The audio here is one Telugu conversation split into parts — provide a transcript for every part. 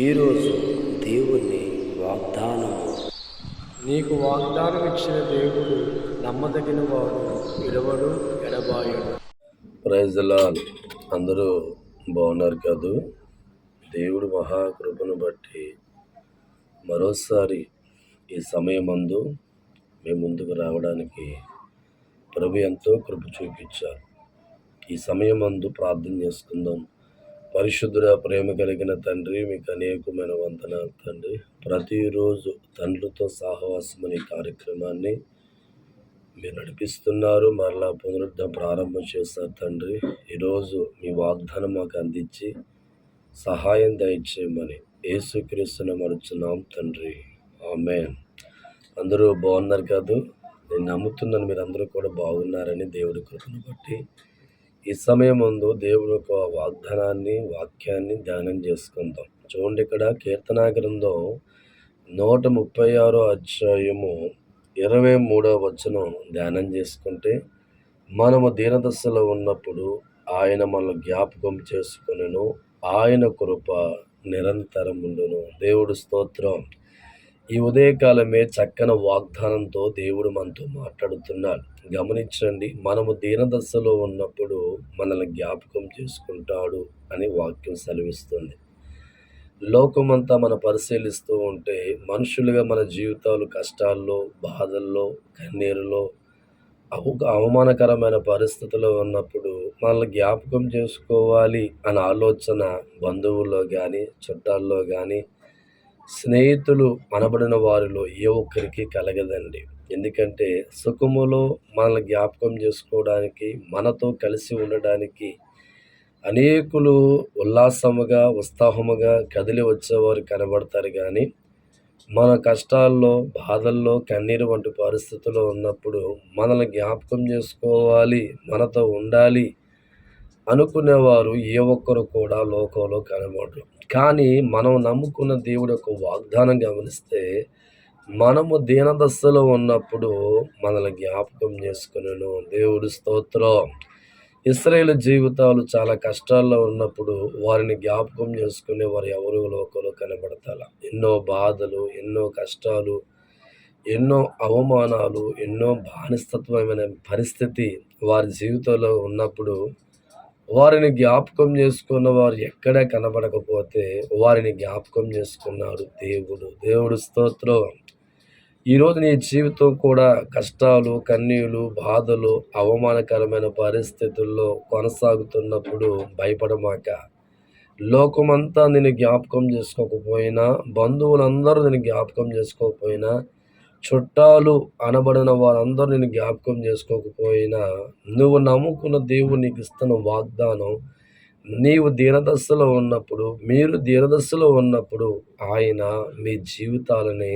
ఈరోజు దేవుని వాగ్దానము. నీకు వాగ్దానం ఇచ్చిన దేవుడు నమ్మదగిన వాడు, విడవడు, ఎడబాయడు. Praise the lord. అందరూ బాగున్నారు కాదు? దేవుడు మహాకృపను బట్టి మరోసారి ఈ సమయమందు మేము ముందుకు రావడానికి ప్రభు ఎంతో కృప చూపించారు. ఈ సమయమందు ప్రార్థన చేసుకుందాం. పరిశుద్ధుడ, ప్రేమ కలిగిన తండ్రి, మీకు అనేకమైన వందనాలు తండ్రి. ప్రతిరోజు తండ్రితో సహవాసం అనే కార్యక్రమాన్ని మీరు నడిపిస్తున్నారు. మరలా పునరుద్ధరణ ప్రారంభం చేస్తారు తండ్రి. ఈరోజు మీ వాగ్దానం మాకు అందించి సహాయం దయచేయమని యేసుక్రీస్తుని మరుచున్నాం తండ్రి, ఆమేన్. అందరూ బాగున్నారు కాదు? నేను నమ్ముతున్నాను మీరు అందరూ కూడా బాగున్నారని దేవుడి కృపను బట్టి. ఈ సమయం ముందు దేవుడి యొక్క వాక్యాన్ని ధ్యానం చేసుకుందాం. చూడండి, ఇక్కడ కీర్తనా గ్రంథం 136 అధ్యాయము 23వ వచనం ధ్యానం చేసుకుంటే, మనము దీనదశలో ఉన్నప్పుడు ఆయన మనల్ని జ్ఞాపకం చేసుకొనెను, ఆయన కృప నిరంతరం ఉండును. దేవుడు స్తోత్రం. ఈ ఉదయకాలమే చక్కని వాగ్దానంతో దేవుడు మనతో మాట్లాడుతున్నాడు. గమనించండి, మనము దీనదశలో ఉన్నప్పుడు మనల్ని జ్ఞాపకం చేసుకుంటాడు అని వాక్యం సెలవిస్తుంది. లోకమంతా మనం పరిశీలిస్తూ ఉంటే మనుషులుగా మన జీవితాలు కష్టాల్లో, బాధల్లో, కన్నీరులో, అవమానకరమైన పరిస్థితుల్లో ఉన్నప్పుడు మనల్ని జ్ఞాపకం చేసుకోవాలి అనే ఆలోచన బంధువుల్లో కానీ, చుట్టాల్లో కానీ, స్నేహితులు అనబడిన వారిలో ఏ ఒక్కరికి కలగదండి. ఎందుకంటే సుఖములో మనల్ని జ్ఞాపకం చేసుకోవడానికి, మనతో కలిసి ఉండడానికి అనేకులు ఉల్లాసముగా, ఉత్సాహముగా కదిలి వచ్చేవారు కనబడతారు. కానీ మన కష్టాల్లో, బాధల్లో, కన్నీరు వంటి పరిస్థితుల్లో ఉన్నప్పుడు మనల్ని జ్ఞాపకం చేసుకోవాలి, మనతో ఉండాలి అనుకునేవారు ఏ ఒక్కరు కూడా లోకంలో కనబడరు. కానీ మనం నమ్ముకున్న దేవుడి యొక్క వాగ్దానం గమనిస్తే, మనము దీనదశలో ఉన్నప్పుడు మనల్ని జ్ఞాపకం చేసుకునేను. దేవుడి స్తోత్రం. ఇశ్రాయేలు జీవితాలు చాలా కష్టాల్లో ఉన్నప్పుడు వారిని జ్ఞాపకం చేసుకునే వారు ఎవరు లోకంలో కనబడతారు. ఎన్నో బాధలు, ఎన్నో కష్టాలు, ఎన్నో అవమానాలు, ఎన్నో బానిసత్వమైన పరిస్థితి వారి జీవితంలో ఉన్నప్పుడు వారిని జ్ఞాపకం చేసుకున్న వారు ఎక్కడా కనబడకపోతే వారిని జ్ఞాపకం చేసుకున్నాడు దేవుడు. దేవుడు స్తోత్రం. ఈరోజు నీ జీవితం కూడా కష్టాలు, కన్నీళ్ళు, బాధలు, అవమానకరమైన పరిస్థితుల్లో కొనసాగుతున్నప్పుడు భయపడమాక. లోకమంతా నేను జ్ఞాపకం చేసుకోకపోయినా, బంధువులందరూ నేను జ్ఞాపకం చేసుకోకపోయినా, చుట్టాలు అనబడిన వారందరూ నేను జ్ఞాపకం చేసుకోకపోయినా, నువ్వు నమ్ముకున్న దేవుడు నీకు ఇస్తున్న వాగ్దానం, నీవు దీనదశలో ఉన్నప్పుడు, మీరు దీనదశలో ఉన్నప్పుడు ఆయన మీ జీవితాలని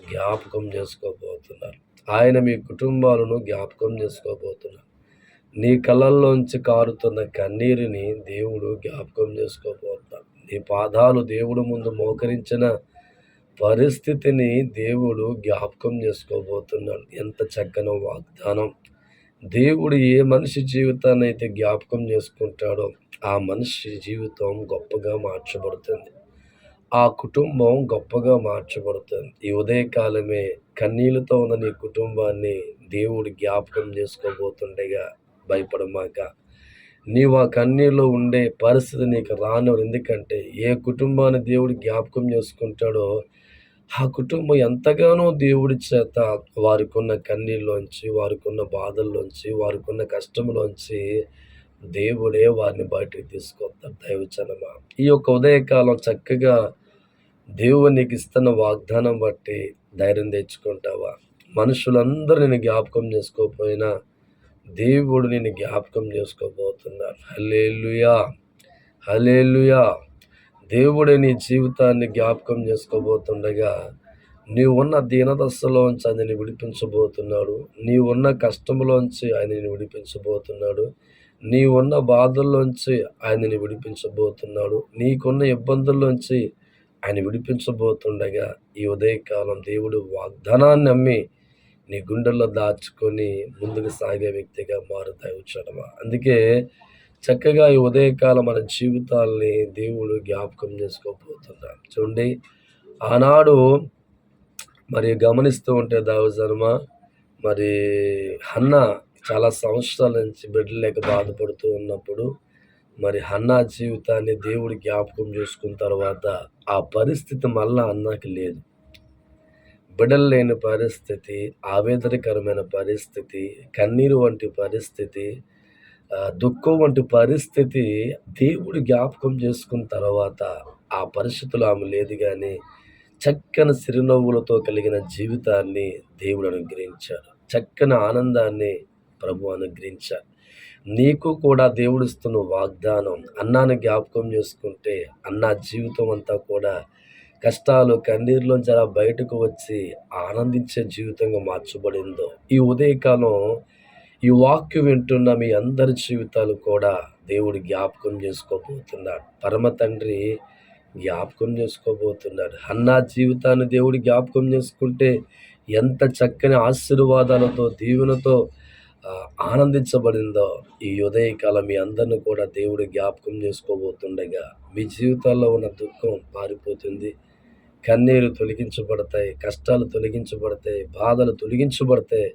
జ్ఞాపకం చేసుకోబోతున్నారు. ఆయన మీ కుటుంబాలను జ్ఞాపకం చేసుకోబోతున్నారు. నీ కళ్ళల్లోంచి కారుతున్న కన్నీరుని దేవుడు జ్ఞాపకం చేసుకోబోతున్నారు. నీ పాదాలు దేవుడు ముందు మోకరించిన పరిస్థితిని దేవుడు జ్ఞాపకం చేసుకోబోతున్నాడు. ఎంత చక్కని వాగ్దానం. దేవుడు ఏ మనిషి జీవితాన్ని అయితే జ్ఞాపకం చేసుకుంటాడో ఆ మనిషి జీవితం గొప్పగా మార్చబడుతుంది, ఆ కుటుంబం గొప్పగా మార్చబడుతుంది. ఈ ఉదయకాలమే కన్నీళ్ళతో ఉన్న నీ కుటుంబాన్ని దేవుడు జ్ఞాపకం చేసుకోబోతుండగా భయపడమాక. నీవు ఆ కన్నీళ్ళు ఉండే పరిస్థితి నీకు రానివ్వరు. ఎందుకంటే ఏ కుటుంబాన్ని దేవుడు జ్ఞాపకం చేసుకుంటాడో ఆ కుటుంబం ఎంతగానో దేవుడి చేత వారికి ఉన్న కన్నీళ్ళలోంచి, వారికి ఉన్న బాధల్లోంచి, వారికి ఉన్న కష్టంలోంచి దేవుడే వారిని బయటికి తీసుకొస్తాడు. దైవజనమా, ఈ యొక్క ఉదయకాలం చక్కగా దేవుడు నీకు ఇస్తున్న వాగ్దానం బట్టి ధైర్యం తెచ్చుకుంటావా? మనుషులందరూ నేను జ్ఞాపకం చేసుకోకపోయినా దేవుడు నిన్ను జ్ఞాపకం చేసుకోబోతున్నాడు. హల్లెలూయా, హల్లెలూయా. దేవుడే నీ జీవితాన్ని జ్ఞాపకం చేసుకోబోతుండగా నీవున్న దీనదశలోంచి ఆయన నిన్ను విడిపించబోతున్నాడు. నీవున్న కష్టంలోంచి ఆయన నిన్ను విడిపించబోతున్నాడు. నీవున్న బాధల్లోంచి ఆయన నిన్ను విడిపించబోతున్నాడు. నీకున్న ఇబ్బందుల్లోంచి ఆయన విడిపించబోతుండగా ఈ ఉదయకాలం దేవుడు వాగ్దానాన్ని నమ్మి నీ గుండెల్లో దాచుకొని ముందుకు సాగే వ్యక్తిగా మారుతాయి. వచ్చాడమా. అందుకే చక్కగా ఈ ఉదయకాలం మన జీవితాల్ని దేవుడు జ్ఞాపకం చేసుకోబోతున్నాడు. చూడండి, ఆనాడు మరి గమనిస్తూ ఉంటే దైవజనమ, మరి హన్నా చాలా సంవత్సరాల నుంచి బిడ్డలు లేక బాధపడుతూ ఉన్నప్పుడు మరి హన్నా జీవితాన్ని దేవుడు జ్ఞాపకం చేసుకున్న తర్వాత ఆ పరిస్థితి మళ్ళా అన్నాకి లేదు. బిడ్డలు లేని పరిస్థితి, ఆవేదనకరమైన పరిస్థితి, కన్నీరు వంటి పరిస్థితి, దుఃఖం వంటి పరిస్థితి దేవుడు జ్ఞాపకం చేసుకున్న తర్వాత ఆ పరిస్థితులు ఆమె లేదు గానీ చక్కని చిరునవ్వులతో కలిగిన జీవితాన్ని దేవుడు అనుగ్రహించాడు. చక్కని ఆనందాన్ని ప్రభు అనుగ్రహించాడు. నీకు కూడా దేవుడిస్తున్న వాగ్దానం, అన్నాన్ని జ్ఞాపకం చేసుకుంటే అన్నా జీవితం అంతా కూడా కష్టాలు కన్నీరులోంచి అలా బయటకు వచ్చి ఆనందించే జీవితంగా మార్చబడిందో, ఈ ఉదయకాలం ఈ వాక్యం వింటున్న మీ అందరి జీవితాలు కూడా దేవుడు జ్ఞాపకం చేసుకోబోతున్నాడు. పరమ తండ్రి జ్ఞాపకం చేసుకోబోతున్నాడు. హన్నా జీవితాన్ని దేవుడు జ్ఞాపకం చేసుకుంటే ఎంత చక్కని ఆశీర్వాదాలతో దీవెనతో ఆనందించబడిందో, ఈ ఉదయకాలం మీ అందరిని కూడా దేవుడు జ్ఞాపకం చేసుకోబోతుండగా మీ జీవితాల్లో ఉన్న దుఃఖం పారిపోతుంది, కన్నీరు తొలగించబడతాయి, కష్టాలు తొలగించబడతాయి, బాధలు తొలగించబడతాయి.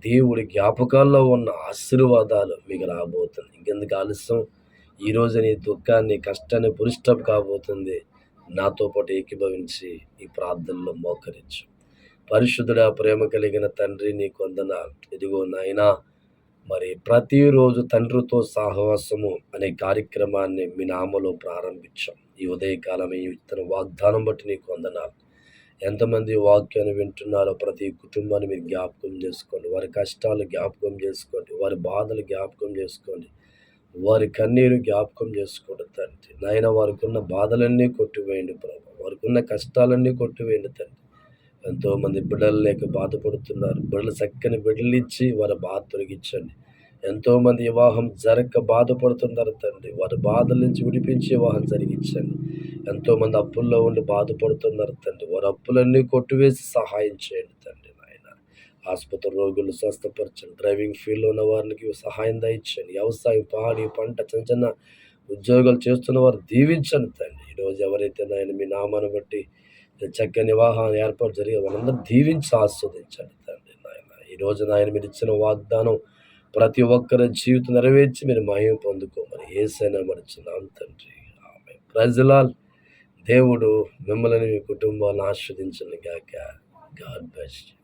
దేవుడి జ్ఞాపకాల్లో ఉన్న ఆశీర్వాదాలు మీకు రాబోతుంది. ఇంకెందుకు ఆలస్యం? ఈరోజు నీ దుఃఖాన్ని, కష్టాన్ని పురిస్టప్ కాబోతుంది. నాతో పాటు ఏకీభవించి ఈ ప్రార్థనలో మోకరించు. పరిశుద్ధుడా, ప్రేమ కలిగిన తండ్రి, నీకు వందనాలు. ఇదిగో నాయనా, మరి ప్రతిరోజు తండ్రితో సహవాసము అనే కార్యక్రమాన్ని మీ నామలో ప్రారంభించాం. ఈ ఉదయకాలం ఈ ఇతర వాగ్దానం బట్టి నీకు వందనాలు. ఎంతమంది వాక్యాన్ని వింటున్నారో ప్రతి కుటుంబాన్ని మీరు జ్ఞాపకం చేసుకోండి. వారి కష్టాలు జ్ఞాపకం చేసుకోండి, వారి బాధలు జ్ఞాపకం చేసుకోండి, వారి కన్నీరు జ్ఞాపకం చేసుకోండి తండ్రి. నాయన, వారికి ఉన్న బాధలన్నీ కొట్టివేయండి ప్రభు, వారికి ఉన్న కష్టాలన్నీ కొట్టివేయండి తండ్రి. ఎంతోమంది బిడ్డలు లేక బాధపడుతున్నారు. బిడ్డలు చక్కని బిడ్డలు ఇచ్చి వారి బాధ తొలగించండి. ఎంతోమంది వివాహం జరగక బాధపడుతున్నారు తండ్రి, వారి బాధల నుంచి విడిపించి వివాహం జరిగించండి. ఎంతోమంది అప్పుల్లో ఉండి బాధపడుతున్నారు తండ్రి, వారి అప్పులన్నీ కొట్టివేసి సహాయం చేయండి తండ్రి. నాయన, ఆసుపత్రి రోగులు స్వస్థపరచండి. డ్రైవింగ్ ఫీల్డ్లో ఉన్న వారికి సహాయం దయచేయండి. వ్యవసాయం, పాడి పంట, చిన్న చిన్న ఉద్యోగాలు చేస్తున్న వారు దీవించండి తండ్రి. ఈరోజు ఎవరైతే నాయన మీ నామాన్ని బట్టి చక్కని వివాహాన్ని ఏర్పాటు జరిగే వాళ్ళందరూ దీవించి ఆస్వాదించండి తండ్రి. నాయన, ఈరోజు నాయన మీరు ఇచ్చిన వాగ్దానం ప్రతి ఒక్కరి జీవితం నెరవేర్చి మీరు మహిమ పొందుకోమని యేసయ్య మరిచున్నాం తండ్రి. ఆమేన్. Praise the lord. దేవుడు మిమ్మల్ని మీ కుటుంబాలను ఆశీర్వదించును గాక. God bless you.